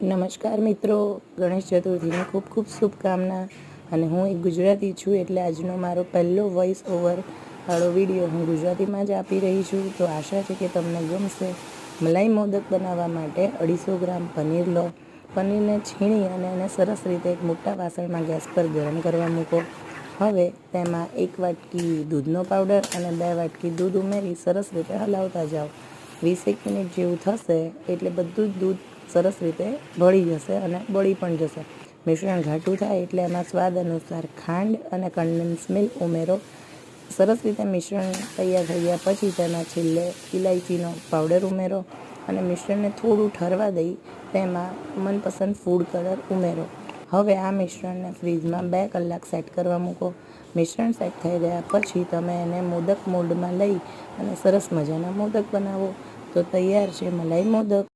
નમસ્કાર મિત્રો, ગણેશ ચતુર્થીની ખૂબ ખૂબ શુભકામના. અને હું એક ગુજરાતી છું, એટલે આજનો મારો પહેલો વોઇસ ઓવર વાળો વિડીયો હું ગુજરાતીમાં જ આપી રહી છું. તો આશા છે કે તમને ગમશે. મલાઈ મોદક બનાવવા માટે 250 ગ્રામ પનીર લો. પનીરને છીણી અને એને સરસ રીતે એક મોટા વાસણમાં ગેસ પર ગરમ કરવા મૂકો. હવે તેમાં 1 વાટકી દૂધનો પાવડર અને 2 વાટકી દૂધ ઉમેરી સરસ રીતે હલાવતા જાઓ. 20 મિનિટ જેવું થશે એટલે બધું જ દૂધ સરસ રીતે ભળી જશે અને બળી પણ જશે. મિશ્રણ ઘાટું થાય એટલે એમાં સ્વાદ અનુસાર ખાંડ અને કન્ડેન્સ મિલ્ક ઉમેરો. સરસ રીતે મિશ્રણ તૈયાર થઈ ગયા પછી તેમાં છેલ્લે ઇલાયચીનો પાવડર ઉમેરો અને મિશ્રણને થોડું ઠરવા દઈ તેમાં મનપસંદ ફૂડ કલર ઉમેરો. હવે આ મિશ્રણને ફ્રીજમાં 2 કલાક સેટ કરવા મૂકો. મિશ્રણ સેટ થઈ ગયા પછી તમે એને મોદક મોલ્ડમાં લઈ અને સરસ મજાના મોદક બનાવો. તો તૈયાર છે મલાઈ મોદક.